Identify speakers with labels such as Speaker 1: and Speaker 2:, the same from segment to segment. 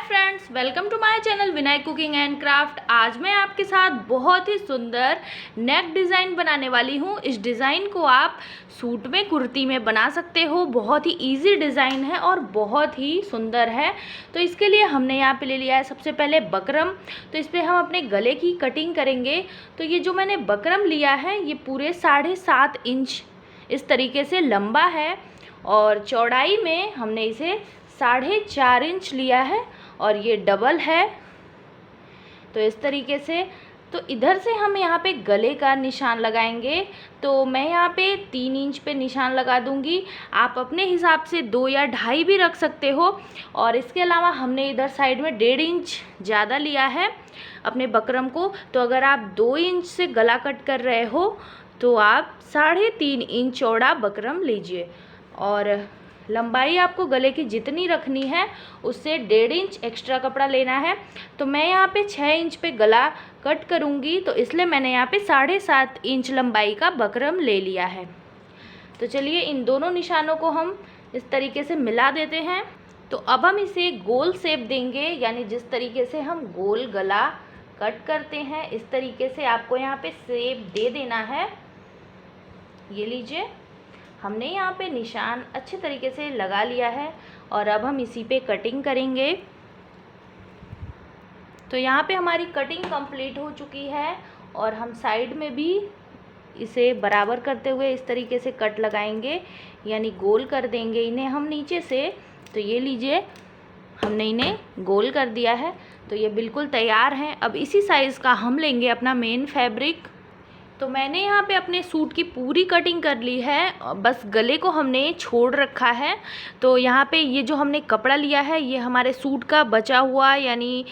Speaker 1: Friends, welcome to my channel Vinay cooking and craft. आज मैं आपके साथ बहुत ही सुंदर नेक डिज़ाइन बनाने वाली हूँ। इस डिज़ाइन को आप सूट में, कुर्ती में बना सकते हो। बहुत ही इजी डिज़ाइन है और बहुत ही सुंदर है। तो इसके लिए हमने यहाँ पे ले लिया है सबसे पहले बकरम। तो इस पर हम अपने गले की कटिंग करेंगे। तो ये जो मैंने बकरम लिया है ये पूरे 7.5 इंच इस तरीके से लंबा है और चौड़ाई में हमने इसे 4.5 इंच लिया है और ये डबल है। तो इस तरीके से तो इधर से हम यहाँ पे गले का निशान लगाएंगे। तो मैं यहाँ पे 3 इंच पे निशान लगा दूँगी। आप अपने हिसाब से 2 या 2.5 भी रख सकते हो। और इसके अलावा हमने इधर साइड में 1.5 इंच ज़्यादा लिया है अपने बकरम को। तो अगर आप 2 इंच से गला कट कर रहे हो तो आप 3.5 इंच चौड़ा बकरम लीजिए। और लंबाई आपको गले की जितनी रखनी है उससे 1.5 इंच एक्स्ट्रा कपड़ा लेना है। तो मैं यहाँ पे 6 इंच पे गला कट करूँगी, तो इसलिए मैंने यहाँ पे 7.5 इंच लंबाई का बकरम ले लिया है। तो चलिए इन दोनों निशानों को हम इस तरीके से मिला देते हैं। तो अब हम इसे गोल शेप देंगे, यानी जिस तरीके से हम गोल गला कट करते हैं इस तरीके से आपको यहाँ पे शेप दे देना है। ये लीजिए, हमने यहाँ पे निशान अच्छे तरीके से लगा लिया है और अब हम इसी पे कटिंग करेंगे। तो यहाँ पे हमारी कटिंग कंप्लीट हो चुकी है और हम साइड में भी इसे बराबर करते हुए इस तरीके से कट लगाएंगे, यानी गोल कर देंगे इन्हें हम नीचे से। तो ये लीजिए, हमने इन्हें गोल कर दिया है। तो ये बिल्कुल तैयार हैं। अब इसी साइज़ का हम लेंगे अपना मेन फैब्रिक। तो मैंने यहाँ पे अपने सूट की पूरी कटिंग कर ली है, बस गले को हमने छोड़ रखा है। तो यहाँ पे ये जो हमने कपड़ा लिया है ये हमारे सूट का बचा हुआ, यानी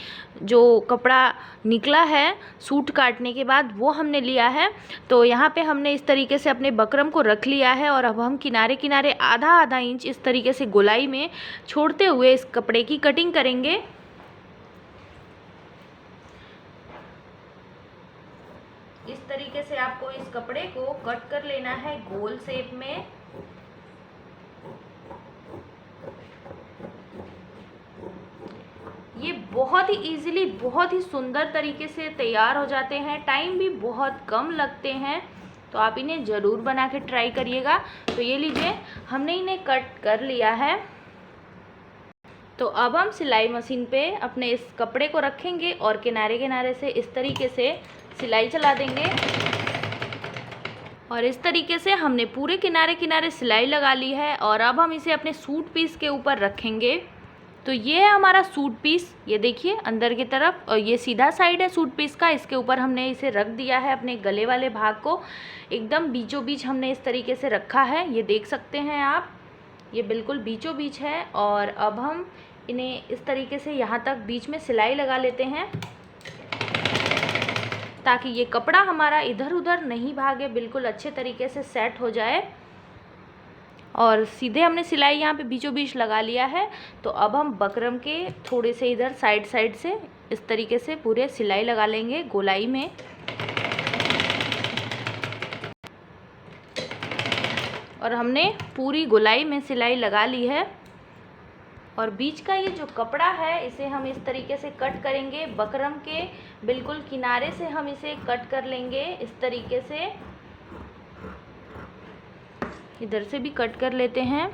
Speaker 1: जो कपड़ा निकला है सूट काटने के बाद वो हमने लिया है। तो यहाँ पे हमने इस तरीके से अपने बकरम को रख लिया है और अब हम किनारे किनारे आधा इंच इस तरीके से गोलाई में छोड़ते हुए इस कपड़े की कटिंग करेंगे। इस तरीके से आपको इस कपड़े को कट कर लेना है गोल शेप में। ये बहुत ही इजीली, बहुत ही सुंदर तरीके से तैयार हो जाते हैं। टाइम भी बहुत कम लगते हैं, तो आप इन्हें ज़रूर बना के ट्राई करिएगा। तो ये लीजिए, हमने इन्हें कट कर लिया है। तो अब हम सिलाई मशीन पे अपने इस कपड़े को रखेंगे और किनारे किनारे से इस तरीके से सिलाई चला देंगे। और इस तरीके से हमने पूरे किनारे किनारे सिलाई लगा ली है और अब हम इसे अपने सूट पीस के ऊपर रखेंगे। तो ये है हमारा सूट पीस, ये देखिए अंदर की तरफ, और ये सीधा साइड है सूट पीस का। इसके ऊपर हमने इसे रख दिया है, अपने गले वाले भाग को एकदम बीचों बीच हमने इस तरीके से रखा है। ये देख सकते हैं आप, ये बिल्कुल बीचों बीच है। और अब हम इन्हें इस तरीके से यहाँ तक बीच में सिलाई लगा लेते हैं ताकि ये कपड़ा हमारा इधर उधर नहीं भागे, बिल्कुल अच्छे तरीके से सेट हो जाए। और सीधे हमने सिलाई यहाँ पे बीचों बीच लगा लिया है। तो अब हम बकरम के थोड़े से इधर साइड साइड से इस तरीके से पूरे सिलाई लगा लेंगे गोलाई में। और हमने पूरी गोलाई में सिलाई लगा ली है। और बीच का ये जो कपड़ा है इसे हम इस तरीके से कट करेंगे। बकरम के बिल्कुल किनारे से हम इसे कट कर लेंगे इस तरीके से। इधर से भी कट कर लेते हैं।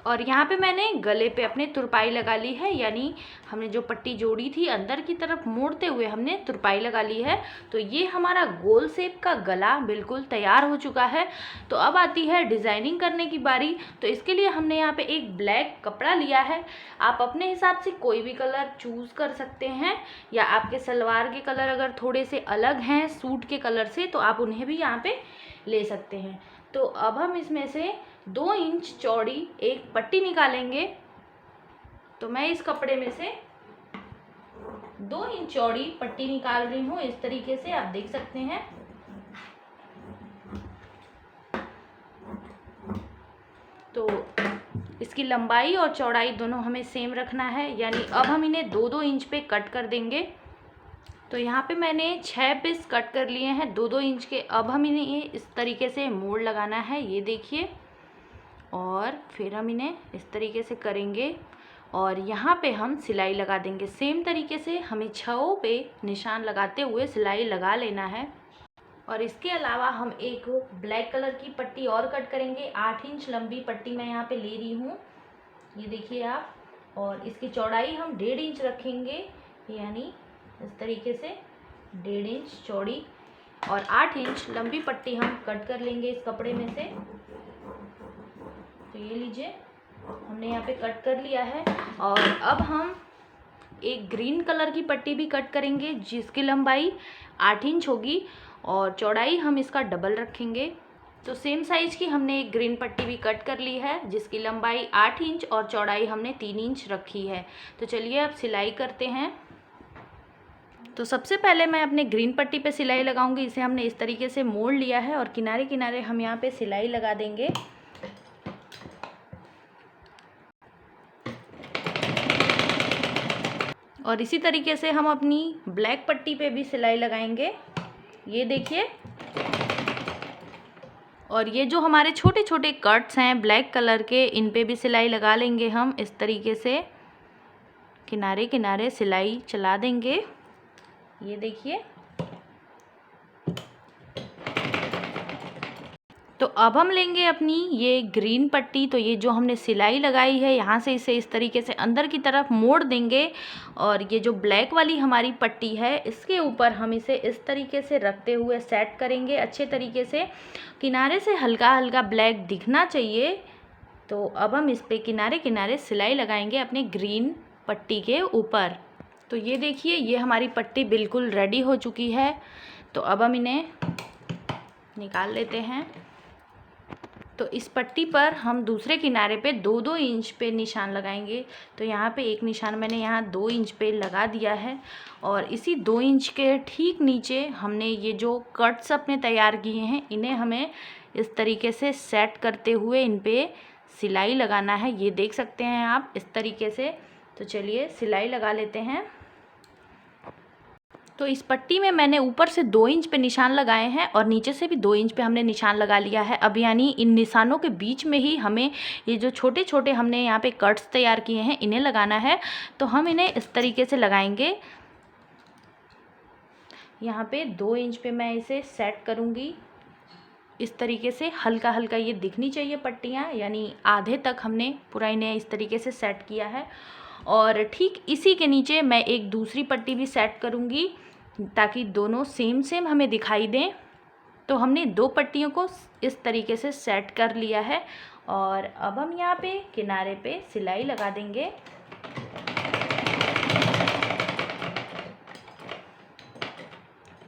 Speaker 1: और यहाँ पे मैंने गले पे अपने तुरपाई लगा ली है, यानी हमने जो पट्टी जोड़ी थी अंदर की तरफ मोड़ते हुए हमने तुरपाई लगा ली है। तो ये हमारा गोल शेप का गला बिल्कुल तैयार हो चुका है। तो अब आती है डिज़ाइनिंग करने की बारी। तो इसके लिए हमने यहाँ पे एक ब्लैक कपड़ा लिया है। आप अपने हिसाब से कोई भी कलर चूज़ कर सकते हैं, या आपके सलवार के कलर अगर थोड़े से अलग हैं सूट के कलर से तो आप उन्हें भी यहाँ पे ले सकते हैं। तो अब हम इसमें से 2 इंच चौड़ी एक पट्टी निकालेंगे। तो मैं इस कपड़े में से 2 इंच चौड़ी पट्टी निकाल रही हूँ इस तरीके से, आप देख सकते हैं। तो इसकी लंबाई और चौड़ाई दोनों हमें सेम रखना है, यानी अब हम इन्हें 2-2 इंच पे कट कर देंगे। तो यहाँ पे मैंने 6 पीस कट कर लिए हैं 2-2 इंच के। अब हम इन्हें इस तरीके से मोड़ लगाना है, ये देखिए। और फिर हम इन्हें इस तरीके से करेंगे और यहाँ पे हम सिलाई लगा देंगे। सेम तरीके से हमें छओं पे निशान लगाते हुए सिलाई लगा लेना है। और इसके अलावा हम एक ब्लैक कलर की पट्टी और कट करेंगे। 8 इंच लंबी पट्टी मैं यहाँ पे ले रही हूँ, ये देखिए आप। और इसकी चौड़ाई हम 1.5 इंच रखेंगे, यानी इस तरीके से 1.5 इंच चौड़ी। और 8 इंच लंबी पट्टी हम कट कर लेंगे इस कपड़े में से। तो ये लीजिए, हमने यहाँ पे कट कर लिया है। और अब हम एक ग्रीन कलर की पट्टी भी कट करेंगे, जिसकी लंबाई 8 इंच होगी और चौड़ाई हम इसका डबल रखेंगे। तो सेम साइज की हमने एक ग्रीन पट्टी भी कट कर ली है, जिसकी लंबाई 8 इंच और चौड़ाई हमने 3 इंच रखी है। तो चलिए अब सिलाई करते हैं। तो सबसे पहले मैं अपने ग्रीन पट्टी पे सिलाई लगाऊंगी। इसे हमने इस तरीके से मोड़ लिया है और किनारे किनारे हम यहाँ पे सिलाई लगा देंगे। और इसी तरीके से हम अपनी ब्लैक पट्टी पे भी सिलाई लगाएंगे, ये देखिए। और ये जो हमारे छोटे छोटे कट्स हैं ब्लैक कलर के, इन पे भी सिलाई लगा लेंगे हम इस तरीके से। किनारे किनारे सिलाई चला देंगे, ये देखिए। तो अब हम लेंगे अपनी ये ग्रीन पट्टी। तो ये जो हमने सिलाई लगाई है, यहाँ से इसे इस तरीके से अंदर की तरफ मोड़ देंगे। और ये जो ब्लैक वाली हमारी पट्टी है, इसके ऊपर हम इसे इस तरीके से रखते हुए सेट करेंगे अच्छे तरीके से। किनारे से हल्का हल्का ब्लैक दिखना चाहिए। तो अब हम इस पे किनारे किनारे सिलाई लगाएंगे अपने ग्रीन पट्टी के ऊपर। तो ये देखिए, ये हमारी पट्टी बिल्कुल रेडी हो चुकी है। तो अब हम इन्हें निकाल लेते हैं। तो इस पट्टी पर हम दूसरे किनारे पे 2-2 इंच पे निशान लगाएंगे। तो यहाँ पे एक निशान मैंने यहाँ 2 इंच पे लगा दिया है। और इसी 2 इंच के ठीक नीचे हमने ये जो कट्स अपने तैयार किए हैं, इन्हें हमें इस तरीके से सेट करते हुए इन पे सिलाई लगाना है। ये देख सकते हैं आप इस तरीके से। तो चलिए सिलाई लगा लेते हैं। तो इस पट्टी में मैंने ऊपर से 2 इंच पे निशान लगाए हैं और नीचे से भी 2 इंच पे हमने निशान लगा लिया है। अब यानी इन निशानों के बीच में ही हमें ये जो छोटे छोटे हमने यहाँ पे कट्स तैयार किए हैं, इन्हें लगाना है। तो हम इन्हें इस तरीके से लगाएंगे। यहाँ पे 2 इंच पे मैं इसे सेट करूँगी इस तरीके से। हल्का हल्का ये दिखनी चाहिए पट्टियाँ, यानी आधे तक हमने पूरा इन्हें इस तरीके से सेट किया है। और ठीक इसी के नीचे मैं एक दूसरी पट्टी भी सेट करूँगी, ताकि दोनों सेम सेम हमें दिखाई दें। तो हमने 2 पट्टियों को इस तरीके से सेट कर लिया है। और अब हम यहाँ पे किनारे पे सिलाई लगा देंगे।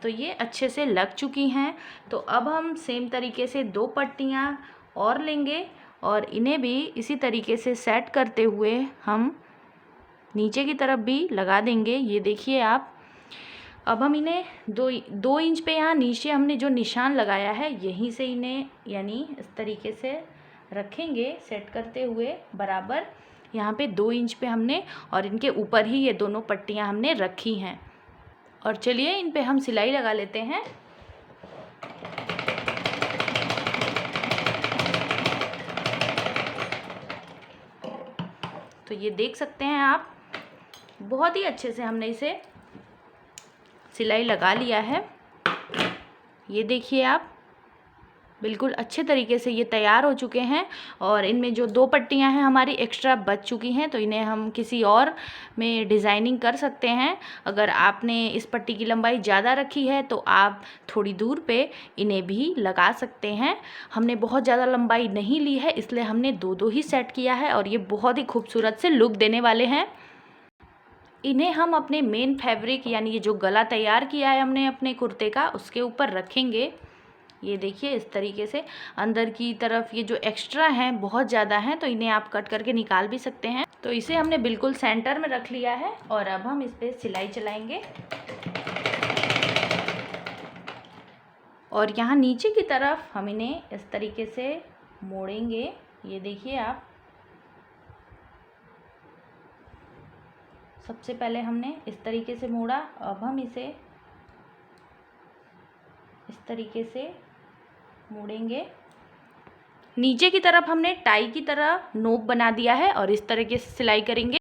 Speaker 1: तो ये अच्छे से लग चुकी हैं। तो अब हम सेम तरीके से 2 पट्टियाँ और लेंगे और इन्हें भी इसी तरीके से सेट करते हुए हम नीचे की तरफ भी लगा देंगे, ये देखिए आप। अब हम इन्हें 2 इंच पे यहाँ नीचे हमने जो निशान लगाया है, यहीं से इन्हें यानी इस तरीके से रखेंगे सेट करते हुए बराबर। यहाँ पे 2 इंच पे हमने, और इनके ऊपर ही ये दोनों पट्टियाँ हमने रखी हैं। और चलिए इन पे हम सिलाई लगा लेते हैं। तो ये देख सकते हैं आप, बहुत ही अच्छे से हमने इसे सिलाई लगा लिया है। ये देखिए आप, बिल्कुल अच्छे तरीके से ये तैयार हो चुके हैं। और इनमें जो 2 पट्टियां हैं हमारी एक्स्ट्रा बच चुकी हैं, तो इन्हें हम किसी और में डिज़ाइनिंग कर सकते हैं। अगर आपने इस पट्टी की लंबाई ज़्यादा रखी है तो आप थोड़ी दूर पे इन्हें भी लगा सकते हैं। हमने बहुत ज़्यादा लंबाई नहीं ली है, इसलिए हमने 2-2 ही सेट किया है और ये बहुत ही खूबसूरत से लुक देने वाले हैं। इन्हें हम अपने मेन फैब्रिक यानी ये जो गला तैयार किया है हमने अपने कुर्ते का, उसके ऊपर रखेंगे। ये देखिए इस तरीके से अंदर की तरफ ये जो एक्स्ट्रा हैं बहुत ज़्यादा हैं, तो इन्हें आप कट करके निकाल भी सकते हैं। तो इसे हमने बिल्कुल सेंटर में रख लिया है और अब हम इस पर सिलाई चलाएंगे। और यहाँ नीचे की तरफ हम इन्हें इस तरीके से मोड़ेंगे, ये देखिए आप। सबसे पहले हमने इस तरीके से मोड़ा, अब हम इसे इस तरीके से मोड़ेंगे। नीचे की तरफ हमने टाई की तरह नोक बना दिया है और इस तरीके से सिलाई करेंगे।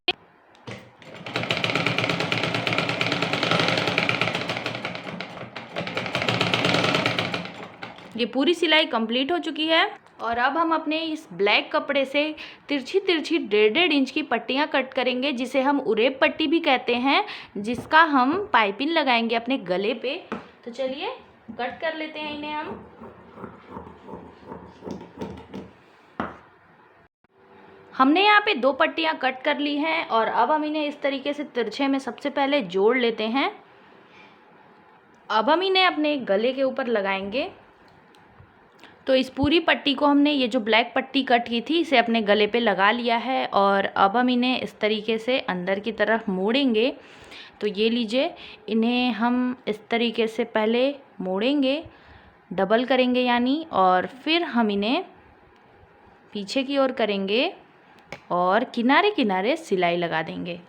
Speaker 1: ये पूरी सिलाई कंप्लीट हो चुकी है और अब हम अपने इस ब्लैक कपड़े से तिरछी तिरछी 1.5 इंच की पट्टियाँ कट करेंगे, जिसे हम उरेब पट्टी भी कहते हैं, जिसका हम पाइपिंग लगाएंगे अपने गले पे। तो चलिए कट कर लेते हैं इन्हें हम। हमने यहाँ पे 2 पट्टियाँ कट कर ली हैं और अब हम इन्हें इस तरीके से तिरछे में सबसे पहले जोड़ लेते हैं। अब हम इन्हें अपने गले के ऊपर लगाएंगे। तो इस पूरी पट्टी को हमने, ये जो ब्लैक पट्टी कट की थी, इसे अपने गले पे लगा लिया है और अब हम इन्हें इस तरीके से अंदर की तरफ मोड़ेंगे। तो ये लीजिए, इन्हें हम इस तरीके से पहले मोड़ेंगे, डबल करेंगे यानी, और फिर हम इन्हें पीछे की ओर करेंगे और किनारे किनारे सिलाई लगा देंगे।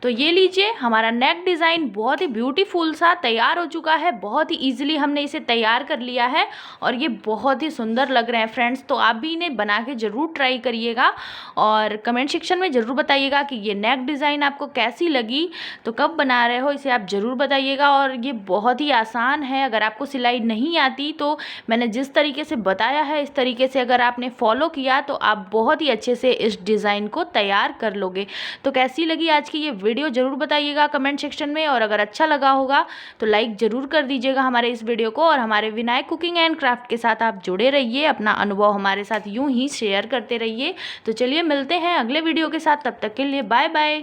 Speaker 1: तो ये लीजिए, हमारा नेक डिज़ाइन बहुत ही ब्यूटीफुल सा तैयार हो चुका है। बहुत ही इजीली हमने इसे तैयार कर लिया है और ये बहुत ही सुंदर लग रहे हैं फ्रेंड्स। तो आप भी इन्हें बना के ज़रूर ट्राई करिएगा और कमेंट सेक्शन में ज़रूर बताइएगा कि ये नेक डिज़ाइन आपको कैसी लगी। तो कब बना रहे हो इसे आप ज़रूर बताइएगा। और ये बहुत ही आसान है, अगर आपको सिलाई नहीं आती तो मैंने जिस तरीके से बताया है, इस तरीके से अगर आपने फॉलो किया तो आप बहुत ही अच्छे से इस डिज़ाइन को तैयार कर लोगे। तो कैसी लगी आज की ये वीडियो ज़रूर बताइएगा कमेंट सेक्शन में, और अगर अच्छा लगा होगा तो लाइक ज़रूर कर दीजिएगा हमारे इस वीडियो को। और हमारे विनायक कुकिंग एंड क्राफ्ट के साथ आप जुड़े रहिए, अपना अनुभव हमारे साथ यूं ही शेयर करते रहिए। तो चलिए मिलते हैं अगले वीडियो के साथ, तब तक के लिए बाय बाय।